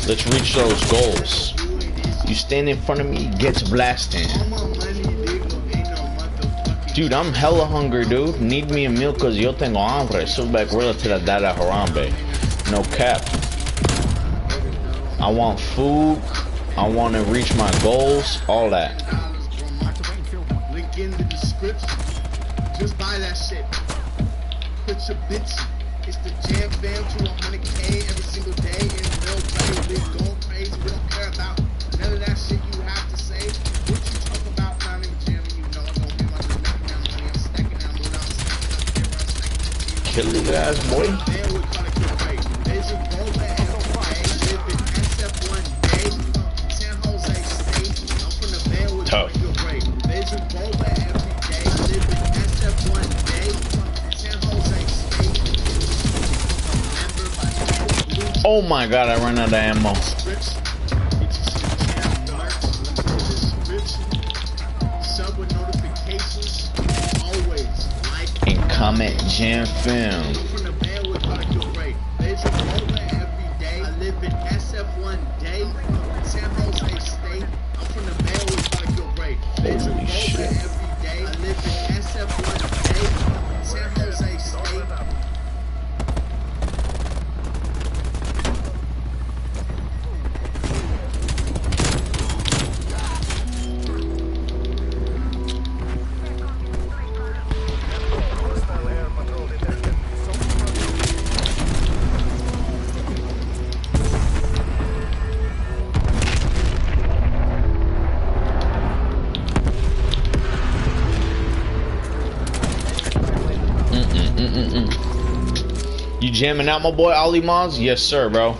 Let's reach those goals. You stand in front of me, gets blasting. Dude, I'm hella hungry, dude. Need me a meal cause yo tengo hambre. So back gorilla to the dada harambe. No cap. I want food. I want to reach my goals. All that.
Link in the description. Just buy that shit. Quit your bitch. It's the Jam Fam to 100K every single day in real play. We going crazy. We don't care about none of that shit you have to say. What you talk about down in the gym, and you know I'm gonna be my new knocking down money. I'm stacking down money. I'm stacking.
Kill his ass, boy. Tough. Oh my god, I ran out of ammo. And comment Jam Fam. Holy shit. You jamming out, my boy Ali Mons? Yes, sir, bro.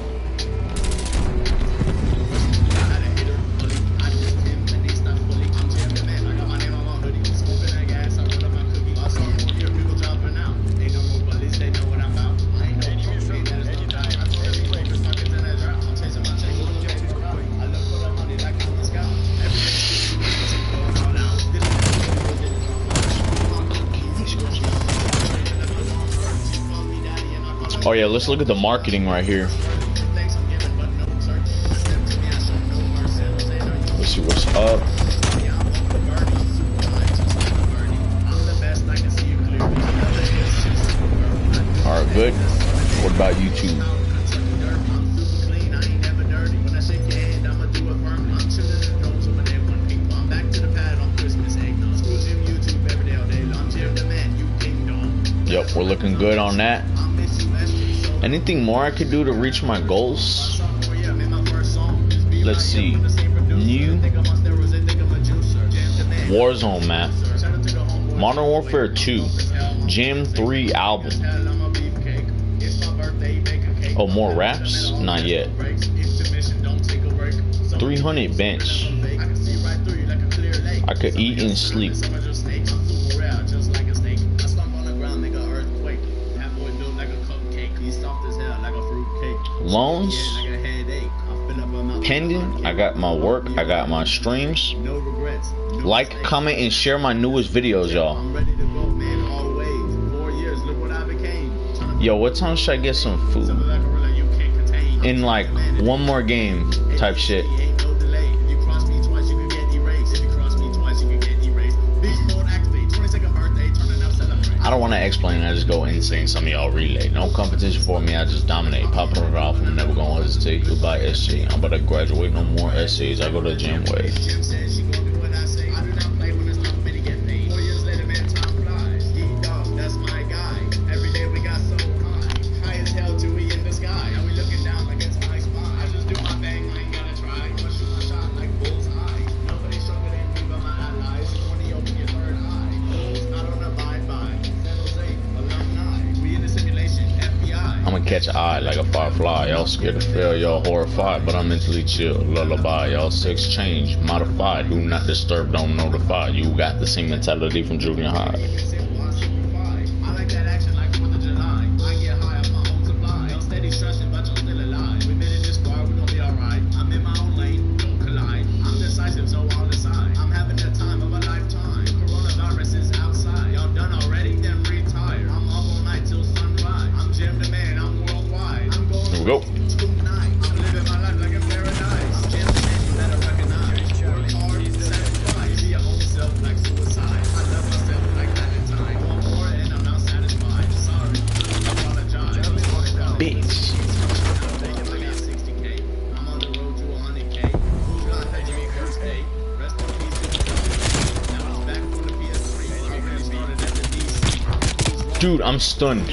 Oh yeah, let's look at the marketing right here. Let's see what's up. Alright, good. What about YouTube? Yep, we're looking good on that. Anything more I could do to reach my goals? Let's see. New Warzone map. Modern Warfare 2. Jam 3 album. Oh, more raps? Not yet. 300 bench. I could eat and sleep. Loans, Pendant, I got my work, I got my streams. Like, comment, and share my newest videos, y'all. Yo, what time should I get some food? In like one more game type shit. I don't want to explain, I just go insane. Some of y'all relay. No competition for me, I just dominate. Popping it off, I'm never gonna hesitate. Goodbye, SC. I'm about to graduate, no more SCs. I go to the gym way. Catch an eye like a firefly. Y'all scared to fail, y'all horrified, but I'm mentally chill. Lullaby, y'all sex change, modified. Do not disturb, don't notify. You got the same mentality from junior high. Go. Bitch. Dude, I'm stunned.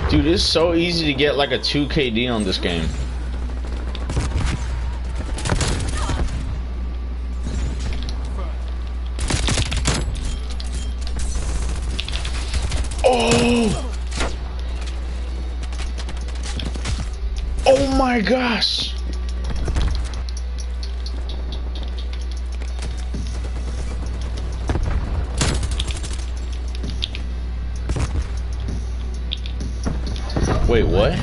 Dude, it's so easy to get like a 2 KD on this game. Oh! Oh my gosh! Wait, what?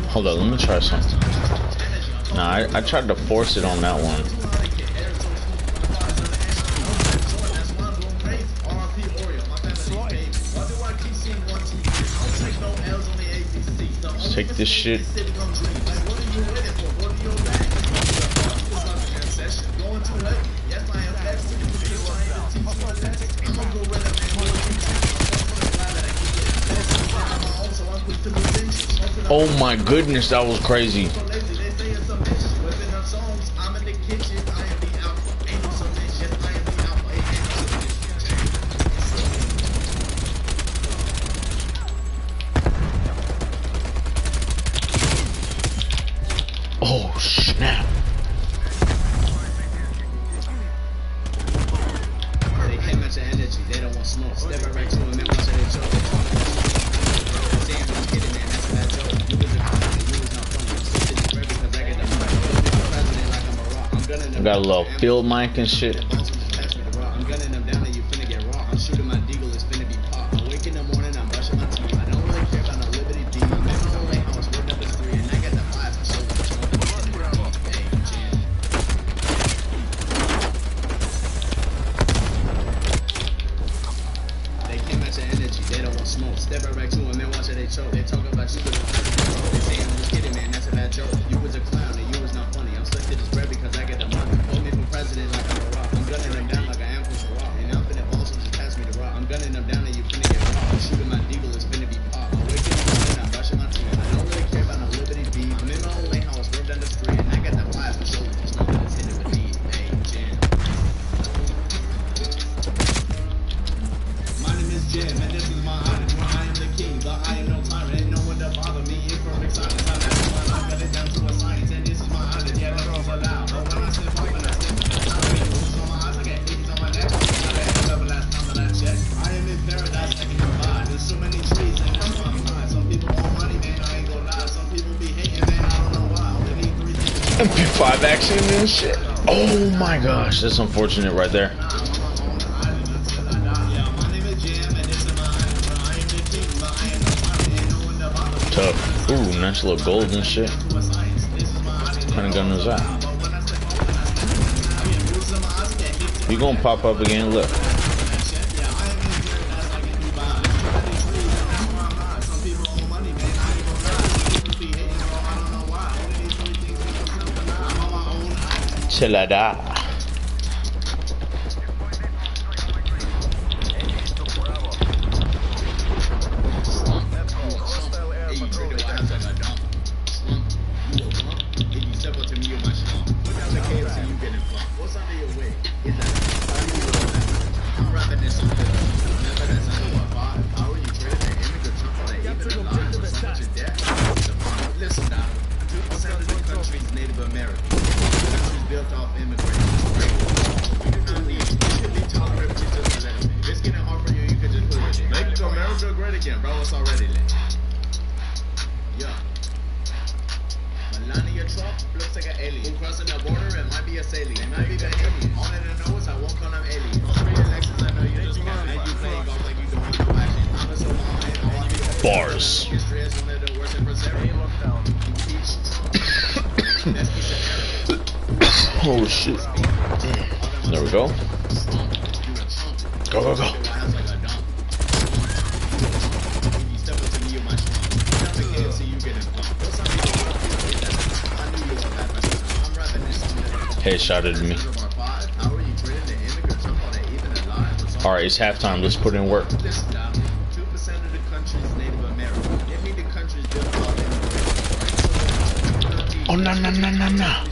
Hold on, let me try something. Nah, I tried to force it on that one. Let's take this shit. Oh my goodness, that was crazy. Oh snap.
They can't match the energy, they don't want smoke. Step right to them and watch it choke. Saying I'm kidding, man, that's a bad joke. You was a comedy, you was not funny. I'm so disrespectful because I get the president like I'm a rock. I'm gunning them.
Got a little field mic and shit.
I'm gunning them down and you finna get raw. I'm shooting my deagle, it's finna be pop. I wake in the morning, I'm brushing my teeth. I don't really care about no Liberty D. Maybe no late house, we're number 3, and I got the 5 for sure. They can't match the energy, they don't want smoke. Step right back to them and watch it, they choke. They talk about you, but they say I'm just kidding, man, that's a bad joke. You was a clown and you was not funny. I'm stuck to this bread because I get the money. Hold me for president like I'm a rock. I'm gunning them down like I am for rock. And I'm finna ball, so just pass me the rock. I'm gunning them down and you finna get raw. I'm shooting my deagle, it's finna be pop. I'm waking up in the morning, I'm brushing my teeth. I don't really care about no Liberty D. I'm in my own lane house, we're down the street, and I got the 5 for sure. Just know that it's hitting with me. Hey, Jam. My name is Jim, and this is my island where I am the king. But I am no tyrant, ain't no one to bother me. Imperfect silence, I'm at one, I got it down to a science, and this is my island. Yeah, the girls are loud. But when I step up and I step up, I get moves on my eyes, I got hickeys on my neck. I got held up last time that I checked. I am in paradise, I can provide. There's so many trees, and that's my mind. Some people want money, man, I ain't gonna lie. Some people be hating, man, I don't know why. Only need 3 things.
MP5 action and shit. Oh my gosh, that's unfortunate right there. Tough. Ooh, nice little gold and shit. What kind of gun was that? You gonna pop up again? Look. Till I die.
Native Americans. Countries built off immigration. We do not need you can be tolerant just a little bit. If it's getting hard for you, you can just put it in. Make America great again, bro. It's already lit. Yeah. Melania Trump looks like an alien. Who crossing the border, it might be a alien. It might be the alien. All that I know is I won't call them alien. All 3 elections I know you just won. And you playing golf like you don't want no action. I'm a Obama and I want to be
Bars.
history is one of the worst in Brazil.
Oh shit. There we go. Go, go, go. Headshotted me. Alright, it's halftime. Let's put in work.
2% of the country's Native American. Give me the country's built off immigration.
Oh, no, no, no, no, no.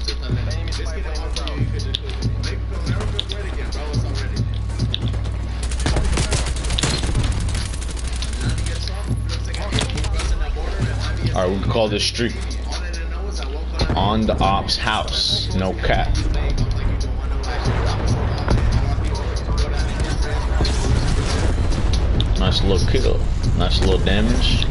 Alright, we can call this street on the ops house. No cap. Nice little kill. Nice little damage.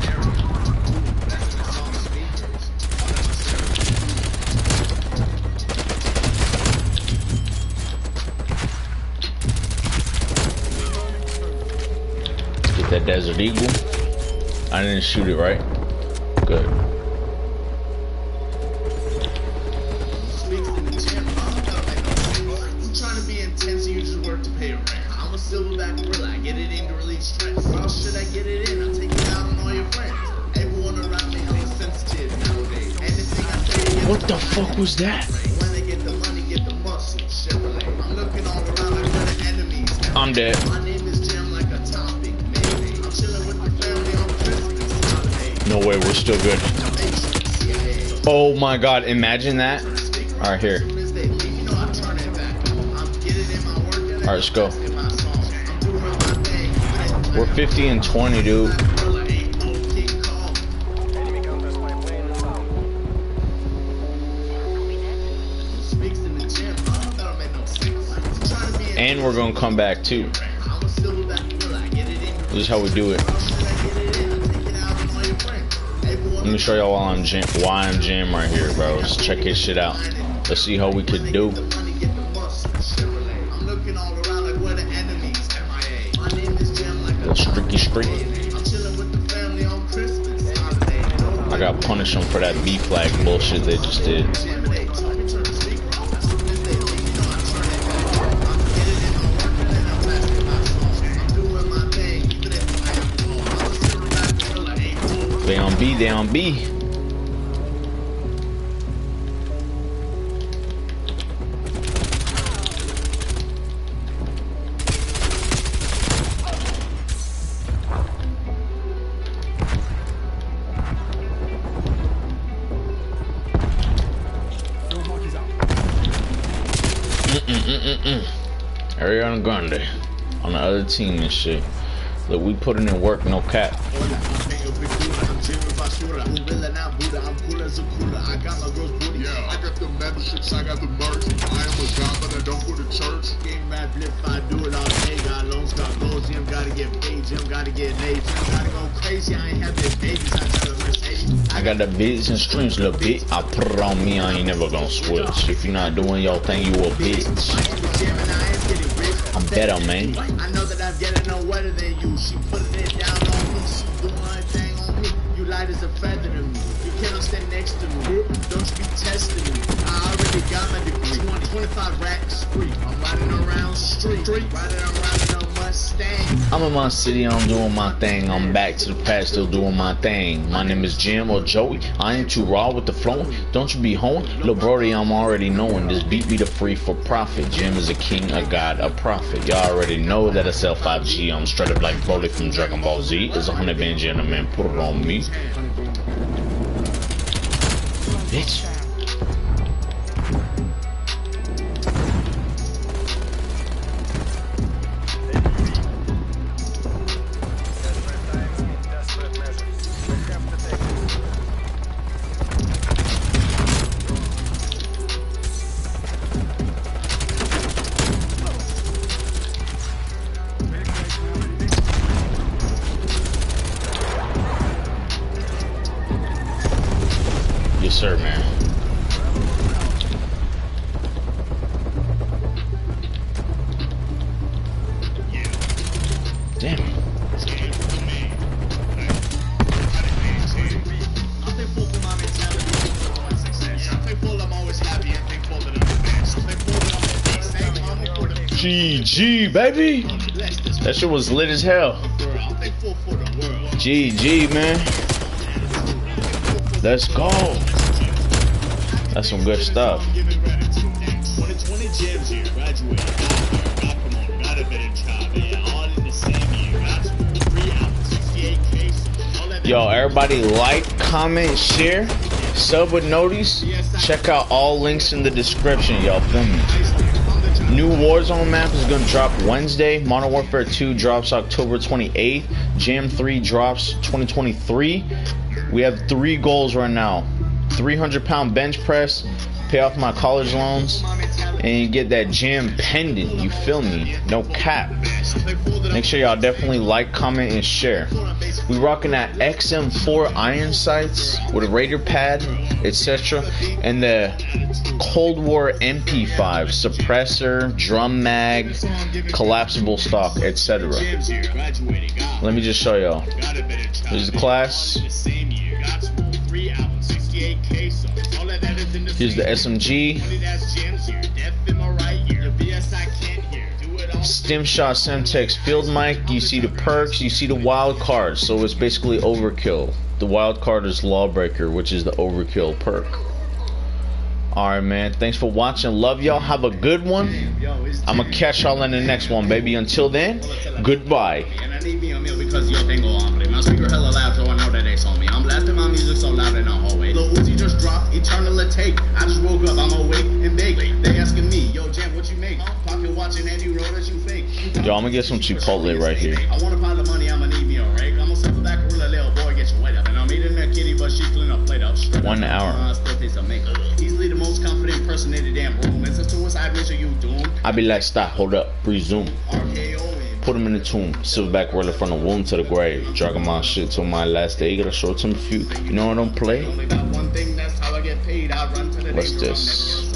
Let's get that Desert Eagle. I didn't shoot it, right? Good.
I'm trying to be intense and you just work to pay rent. I'm a silverback gorilla. I get it in to release stress. Where else should I get it in? I'll take it out on all your friends. Everyone around me is sensitive nowadays. Anything I say,
What the fuck was that?
when they get the money, get the muscle. Chevrolet. I'm looking all around like we're the enemies.
I'm dead.
My name is Jim like a topic. Maybe I'm chilling with the family on Christmas holiday.
No way, we're still good. Oh my god, imagine that. Alright, here. Alright, let's go. We're 50 and 20, dude. And we're gonna come back too. This is how we do it. Let me show y'all why I'm jam right here, bro. Let's check his shit out. Let's see how we could do. Little streaky streak. I got punished them for that B flag bullshit they just did. They on B, they on B. Ariana Grande on the other team and shit. Look, we putting in work, no cap.
I got the memberships, I got the merch. I am a god, but I don't go to church. Game mad blip, I do it all day. Got loans, got goals, Jim gotta get paid, Jim gotta get laid. Jim gotta go crazy, I ain't have this babies, I got a Mercedes.
I got the Vids and streams, little bit. I put it on me, I ain't never gonna switch. If you're not doing your thing, you a bitch. I'm better, man.
I know that I'm getting no wetter than you. She putting it down on me, she doing her thing on me. You light as a feather to me. You cannot stand next to me. Don't you be testing me. I already got my degree. 25 racks spree. I'm riding around street. Riding around in a Mustang.
I'm in my city, I'm doing my thing. I'm back to the past, still doing my thing. My name is Jim or Joey. I ain't too raw with the flowing. Don't you be hoeing? Lil' brody, I'm already knowing. This beat be the free for profit. Jim is a king, a god, a prophet. Y'all already know that I sell 5G. I'm straight up like Broly from Dragon Ball Z. It's 100 band gentleman, put it on me. Bitch. GG, baby. That shit was lit as hell. GG, man. Let's go. That's some good stuff. Yo, everybody like, comment, share, sub with notice. Check out all links in the description, y'all. Feel me? New Warzone map is gonna drop Wednesday. Modern Warfare 2 drops October 28th. Jam 3 drops 2023. We have 3 goals right now: 300-pound bench press, pay off my college loans, and you get that Jam Pendant. You feel me? No cap. Make sure y'all definitely like, comment, and share. We rocking that XM4 iron sights with a Raider pad, etc., and the Cold War MP5 suppressor, drum mag, collapsible stock, etc. Let me just show y'all. Here's the class. Here's the SMG. Stim Shot Semtex Field Mic. You see the perks, you see the wild card. So it's basically overkill. The wild card is Lawbreaker, which is the overkill perk. Alright, man. Thanks for watching. Love y'all. Have a good one. I'm gonna catch y'all in the next one, baby. Until then, goodbye. Because yo tengo hambre. My speaker hella loud, so I know that they saw me. I'm blasting my music so loud in the hallway. Lil Uzi just dropped Eternal Take. I just woke up, I'm awake and big. They asking me, yo Jam, what you make? Pocket watching Andy Road that you fake. Yo, I'm gonna get some Chipotle right here. I want a pile of money, I'ma need me a rake. I'm gonna circle back and roll a little boy, get your weight up. And I'm eating that kitty, but she clean up plate up. 1 hour. Easily the most confident person in the damn room. It's a suicide mission, you doomed. I be like, stop, hold up, resume. Put him in the tomb, silverback roller from the womb to the grave. Dragging my shit till my last day. Gotta show some few. You know I don't play. What's this?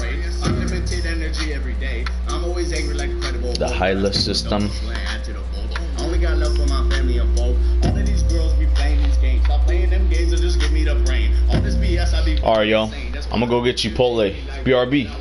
The Hyla system. Only got love for my family and folk. All of these girls be playing these games. Stop playing them games and just give me the brain. All this BS I be. Alright, y'all. I'm gonna go get Chipotle. BRB.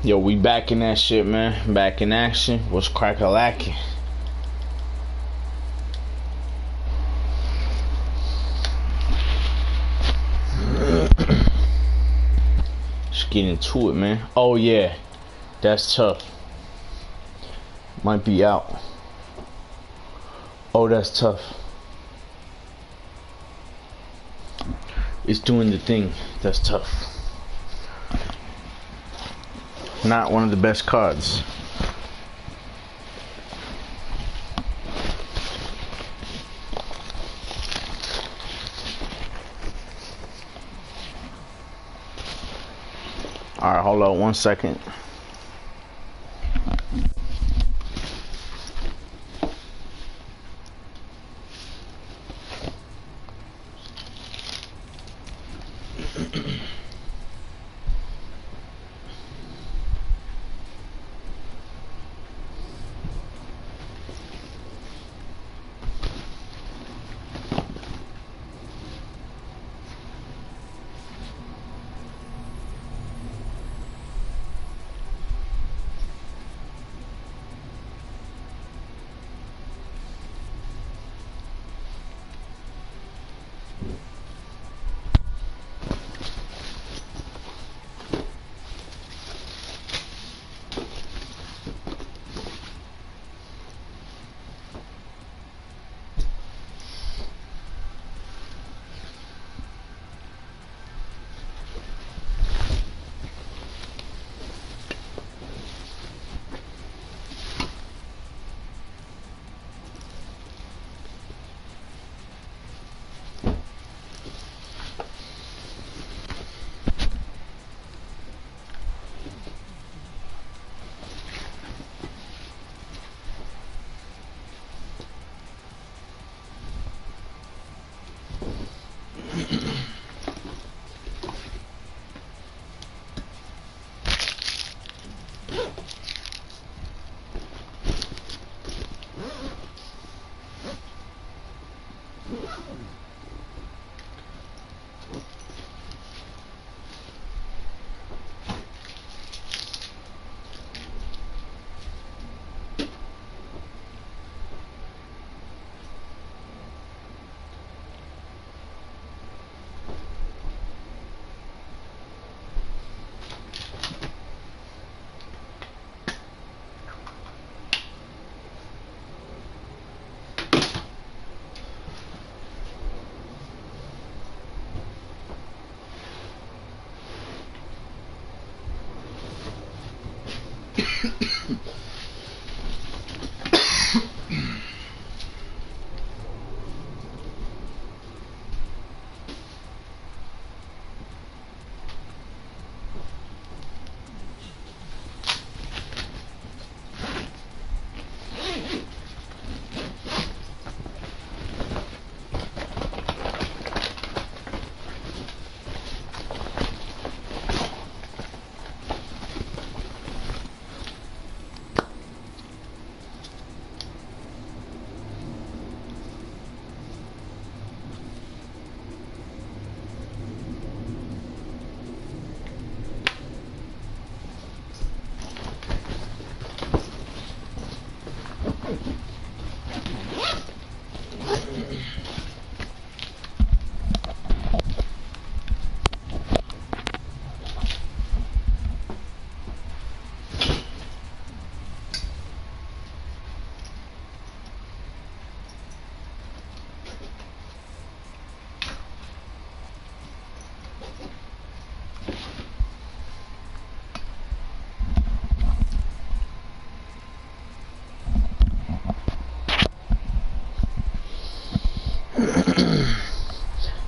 Yo, we back in that shit, man. Back in action. What's crack-a-lacking? Just get into it, man. Oh, yeah. That's tough. Might be out. Oh, that's tough. It's doing the thing. That's tough. Not one of the best cards. Alright, hold on 1 second.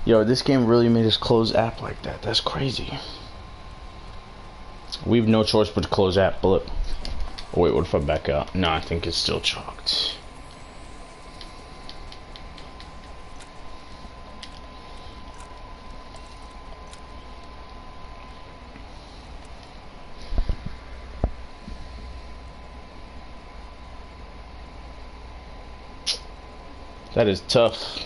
Yo, this game really made us close app like that. That's crazy. We have no choice but to close app. Blip. Oh, wait, what if I back out? No, I think it's still chalked. That is tough.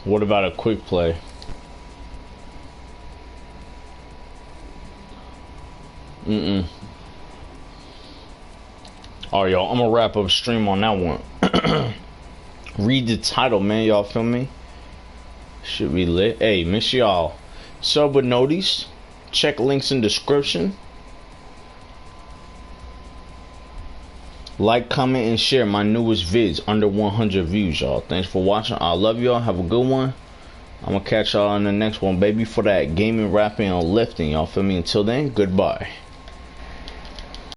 What about a quick play? Alright, y'all, I'm gonna wrap up stream on that one. Read the title, man, y'all feel me? Should be lit. Hey, miss y'all. Sub with notice. Check links in description. Like, comment, and share my newest vids under 100 views, y'all. Thanks for watching. I love y'all. Have a good one. I'm gonna catch y'all in the next one, baby, for that gaming, rapping, and lifting. Y'all feel me? Until then, goodbye.